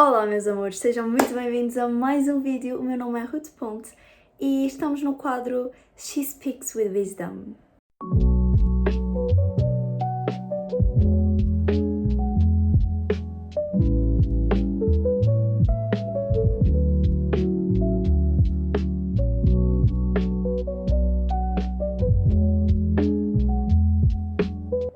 Olá meus amores, sejam muito bem-vindos a mais um vídeo. O meu nome é Ruth Ponte e estamos no quadro She Speaks with Wisdom.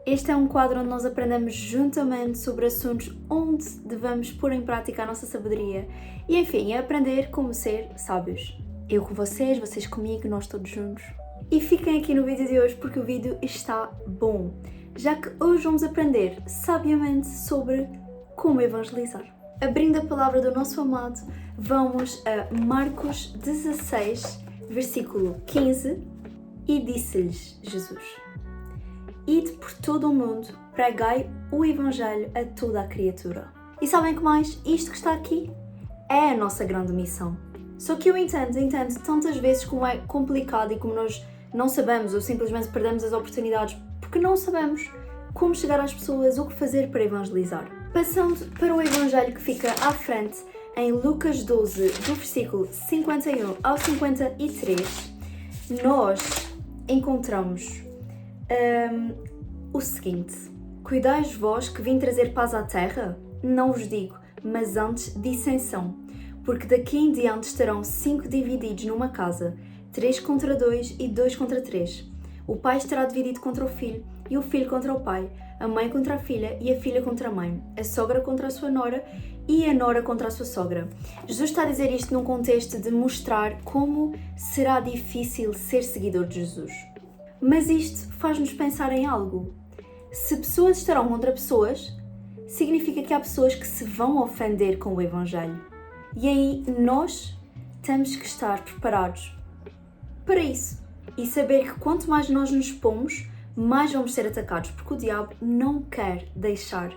Este é um quadro onde nós aprendemos juntamente sobre assuntos onde devemos pôr em prática a nossa sabedoria e, enfim, aprender como ser sábios. Eu com vocês, vocês comigo, nós todos juntos. E fiquem aqui no vídeo de hoje porque o vídeo está bom, já que hoje vamos aprender sabiamente sobre como evangelizar. Abrindo a palavra do nosso amado, vamos a Marcos 16, versículo 15, e disse-lhes Jesus: Ide por todo o mundo, pregai o Evangelho a toda a criatura. E sabem que mais? Isto que está aqui é a nossa grande missão. Só que eu entendo tantas vezes como é complicado e como nós não sabemos ou simplesmente perdemos as oportunidades porque não sabemos como chegar às pessoas, o que fazer para evangelizar. Passando para o Evangelho que fica à frente, em Lucas 12, do versículo 51 ao 53, nós encontramos o seguinte: Cuidais vós que vim trazer paz à terra? Não vos digo, mas antes dissensão, porque daqui em diante estarão 5 divididos numa casa, 3 contra 2 e 2 contra 3. O pai estará dividido contra o filho, e o filho contra o pai, a mãe contra a filha e a filha contra a mãe, a sogra contra a sua nora e a nora contra a sua sogra. Jesus está a dizer isto num contexto de mostrar como será difícil ser seguidor de Jesus. Mas isto faz-nos pensar em algo. Se pessoas estarão contra pessoas, significa que há pessoas que se vão ofender com o Evangelho. E aí nós temos que estar preparados para isso. E saber que quanto mais nós nos expomos, mais vamos ser atacados. Porque o diabo não quer deixar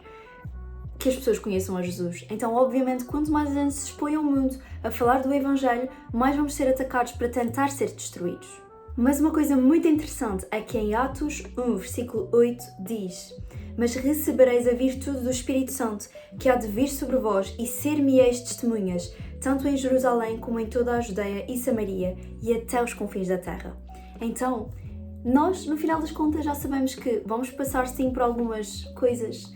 que as pessoas conheçam a Jesus. Então, obviamente, quanto mais a gente se expõe ao mundo a falar do Evangelho, mais vamos ser atacados para tentar ser destruídos. Mas uma coisa muito interessante é que em Atos 1, versículo 8 diz: Mas recebereis a virtude do Espírito Santo, que há de vir sobre vós, e ser-me-eis testemunhas, tanto em Jerusalém como em toda a Judeia e Samaria, e até os confins da terra. Então, nós, no final das contas, já sabemos que vamos passar sim por algumas coisas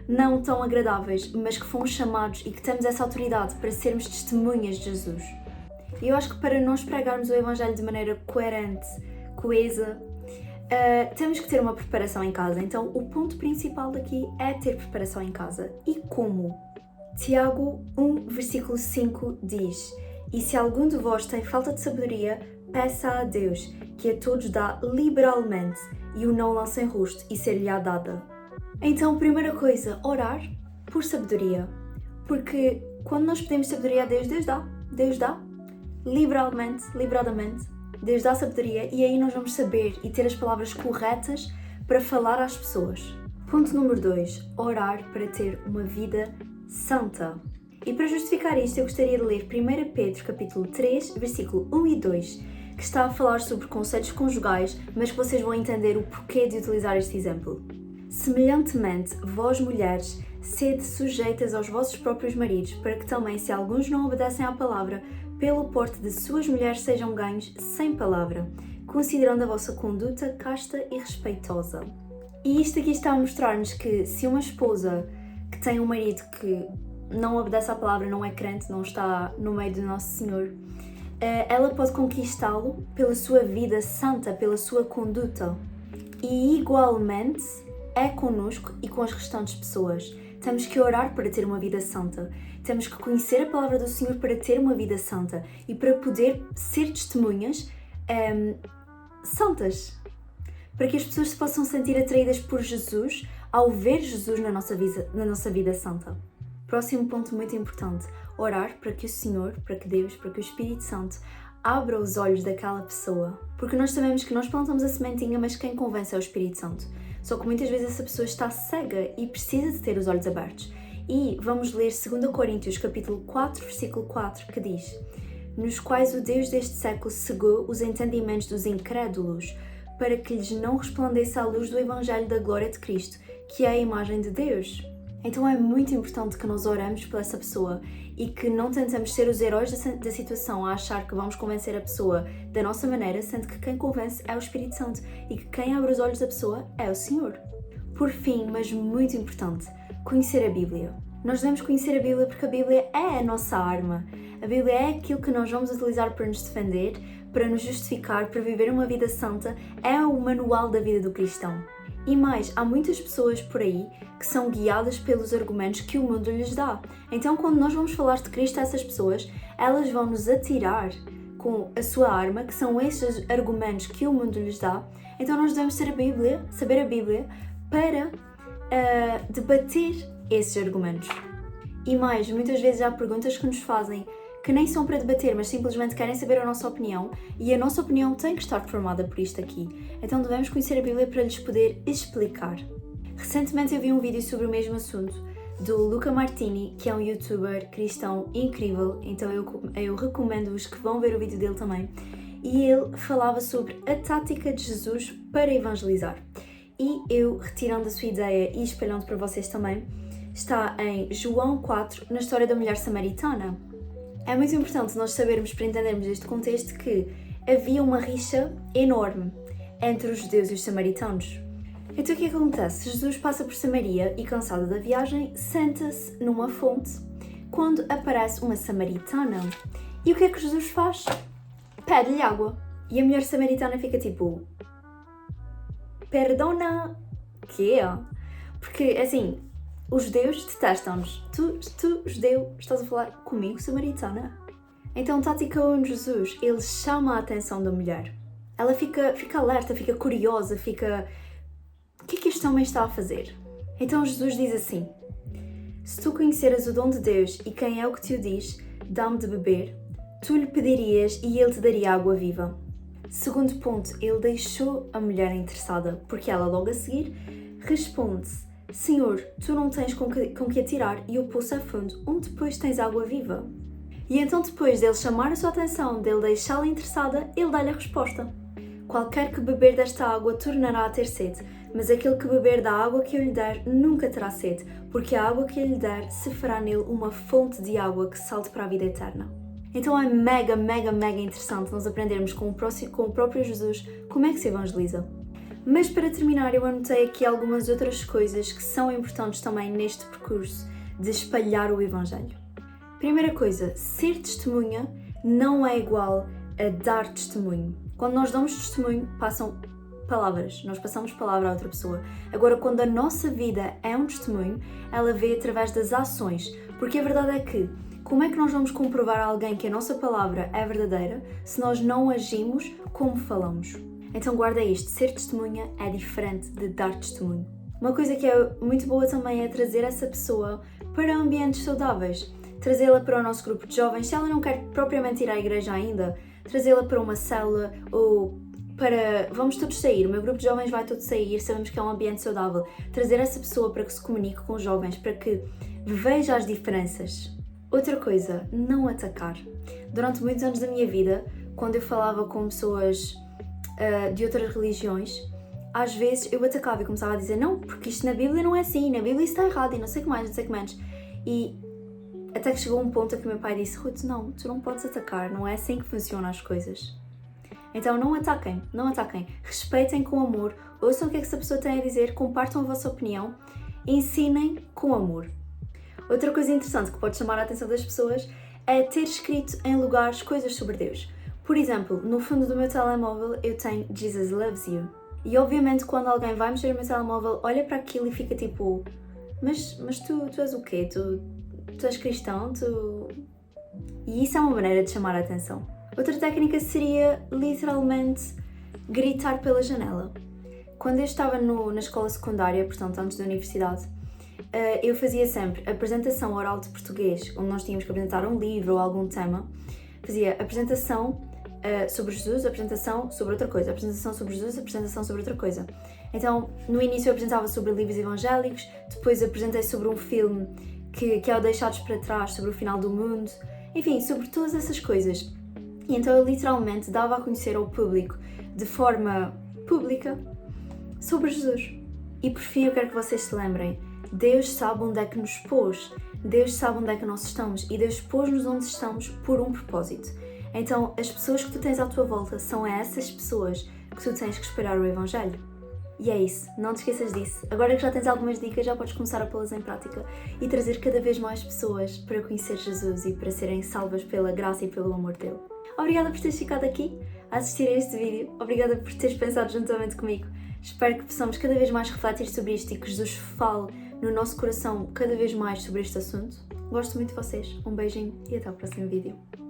não tão agradáveis, mas que fomos chamados e que temos essa autoridade para sermos testemunhas de Jesus. E eu acho que para nós pregarmos o Evangelho de maneira coerente, coesa, temos que ter uma preparação em casa. Então, o ponto principal daqui é ter preparação em casa. E como? Tiago 1, versículo 5 diz: E se algum de vós tem falta de sabedoria, peça a Deus, que a todos dá liberalmente, e o não lança em rosto, e ser-lhe-á dada. Então, primeira coisa, orar por sabedoria. Porque quando nós pedimos sabedoria a Deus, Deus dá. Liberadamente, Deus dá sabedoria e aí nós vamos saber e ter as palavras corretas para falar às pessoas. Ponto número 2, orar para ter uma vida santa. E para justificar isto eu gostaria de ler 1 Pedro capítulo 3, versículo 1 e 2, que está a falar sobre conselhos conjugais, mas que vocês vão entender o porquê de utilizar este exemplo. Semelhantemente, vós mulheres, sede sujeitas aos vossos próprios maridos, para que também, se alguns não obedecem à palavra, pelo porte de suas mulheres sejam ganhos sem palavra, considerando a vossa conduta casta e respeitosa. E isto aqui está a mostrar-nos que se uma esposa que tem um marido que não obedece à palavra, não é crente, não está no meio do Nosso Senhor, ela pode conquistá-lo pela sua vida santa, pela sua conduta. E igualmente é connosco e com as restantes pessoas. Temos que orar para ter uma vida santa. Temos que conhecer a palavra do Senhor para ter uma vida santa e para poder ser testemunhas santas. Para que as pessoas se possam sentir atraídas por Jesus ao ver Jesus na nossa vida santa. Próximo ponto muito importante. Orar para que o Senhor, para que Deus, para que o Espírito Santo abra os olhos daquela pessoa. Porque nós sabemos que nós plantamos a sementinha, mas quem convence é o Espírito Santo. Só que muitas vezes essa pessoa está cega e precisa de ter os olhos abertos. E vamos ler 2 Coríntios capítulo 4, versículo 4, que diz: Nos quais o Deus deste século cegou os entendimentos dos incrédulos, para que lhes não resplandeça a luz do Evangelho da glória de Cristo, que é a imagem de Deus. Então é muito importante que nós oramos por essa pessoa e que não tentamos ser os heróis da situação a achar que vamos convencer a pessoa da nossa maneira, sendo que quem convence é o Espírito Santo e que quem abre os olhos da pessoa é o Senhor. Por fim, mas muito importante, conhecer a Bíblia. Nós devemos conhecer a Bíblia porque a Bíblia é a nossa arma. A Bíblia é aquilo que nós vamos utilizar para nos defender, para nos justificar, para viver uma vida santa. É o manual da vida do cristão. E mais, há muitas pessoas por aí que são guiadas pelos argumentos que o mundo lhes dá. Então, quando nós vamos falar de Cristo a essas pessoas, elas vão nos atirar com a sua arma, que são esses argumentos que o mundo lhes dá. Então, nós devemos saber a Bíblia, para debater esses argumentos. E mais, muitas vezes há perguntas que nos fazem que nem são para debater, mas simplesmente querem saber a nossa opinião, e a nossa opinião tem que estar formada por isto aqui. Então devemos conhecer a Bíblia para lhes poder explicar. Recentemente eu vi um vídeo sobre o mesmo assunto do Luca Martini, que é um youtuber cristão incrível, então eu recomendo-vos que vão ver o vídeo dele também. E ele falava sobre a tática de Jesus para evangelizar. E eu, retirando a sua ideia e espalhando para vocês também, está em João 4, na história da mulher samaritana. É muito importante nós sabermos, para entendermos este contexto, que havia uma rixa enorme entre os judeus e os samaritanos. Então o que acontece? Jesus passa por Samaria e, cansado da viagem, senta-se numa fonte quando aparece uma samaritana. E o que é que Jesus faz? Pede-lhe água. E a mulher samaritana fica tipo... Perdona, que é? Porque, assim, os judeus detestam-nos. Tu, judeu, estás a falar comigo, samaritana? Então, tática 1 de Jesus, ele chama a atenção da mulher. Ela fica alerta, fica curiosa, fica... O que é que este homem está a fazer? Então Jesus diz assim: se tu conheceras o dom de Deus e quem é o que te o diz, dá-me de beber, tu lhe pedirias e ele te daria água viva. Segundo ponto, ele deixou a mulher interessada, porque ela logo a seguir responde-se: Senhor, tu não tens com que atirar e o poço é fundo, onde depois tens água viva? E então depois dele chamar a sua atenção, dele deixá-la interessada, ele dá-lhe a resposta: qualquer que beber desta água tornará a ter sede, mas aquele que beber da água que eu lhe der nunca terá sede, porque a água que eu lhe der se fará nele uma fonte de água que salte para a vida eterna. Então é mega interessante nós aprendermos com o próprio Jesus como é que se evangeliza. Mas para terminar, eu anotei aqui algumas outras coisas que são importantes também neste percurso de espalhar o Evangelho. Primeira coisa, ser testemunha não é igual a dar testemunho. Quando nós damos testemunho, passam palavras, nós passamos palavra a outra pessoa. Agora, quando a nossa vida é um testemunho, ela vê através das ações, porque a verdade é que como é que nós vamos comprovar a alguém que a nossa palavra é verdadeira se nós não agimos como falamos? Então guarda isto, ser testemunha é diferente de dar testemunho. Uma coisa que é muito boa também é trazer essa pessoa para ambientes saudáveis, trazê-la para o nosso grupo de jovens, se ela não quer propriamente ir à igreja ainda, trazê-la para uma célula ou para... Vamos todos sair, o meu grupo de jovens vai todo sair, sabemos que é um ambiente saudável. Trazer essa pessoa para que se comunique com os jovens, para que veja as diferenças. Outra coisa, não atacar. Durante muitos anos da minha vida, quando eu falava com pessoas de outras religiões, às vezes eu atacava e começava a dizer não, porque isto na Bíblia não é assim, na Bíblia isso está errado e não sei o que mais, não sei o que menos. E até que chegou um ponto em que o meu pai disse: Ruth, não, tu não podes atacar, não é assim que funcionam as coisas. Então não ataquem, respeitem com amor, ouçam o que é que essa pessoa tem a dizer, compartam a vossa opinião, ensinem com amor. Outra coisa interessante que pode chamar a atenção das pessoas é ter escrito em lugares coisas sobre Deus. Por exemplo, no fundo do meu telemóvel eu tenho Jesus loves you. E obviamente quando alguém vai mexer no meu telemóvel, olha para aquilo e fica tipo: mas tu és o quê? Tu és cristão? E isso é uma maneira de chamar a atenção. Outra técnica seria literalmente gritar pela janela. Quando eu estava na escola secundária, portanto antes da universidade, eu fazia sempre apresentação oral de português, onde nós tínhamos que apresentar um livro ou algum tema. Fazia apresentação sobre Jesus, apresentação sobre outra coisa, apresentação sobre Jesus, apresentação sobre outra coisa. Então, no início eu apresentava sobre livros evangélicos, depois apresentei sobre um filme que é o Deixados para Trás, sobre o final do mundo, enfim, sobre todas essas coisas. E então eu literalmente dava a conhecer ao público, de forma pública, sobre Jesus. E por fim eu quero que vocês se lembrem Deus sabe onde é que nos pôs, Deus sabe onde é que nós estamos e Deus pôs-nos onde estamos por um propósito. Então, as pessoas que tu tens à tua volta são essas pessoas que tu tens que espalhar o Evangelho. E é isso, não te esqueças disso. Agora que já tens algumas dicas, já podes começar a pô-las em prática e trazer cada vez mais pessoas para conhecer Jesus e para serem salvas pela graça e pelo amor dele. Obrigada por teres ficado aqui a assistir a este vídeo, obrigada por teres pensado juntamente comigo. Espero que possamos cada vez mais refletir sobre isto e que Jesus fale no nosso coração cada vez mais sobre este assunto. Gosto muito de vocês, um beijinho e até o próximo vídeo.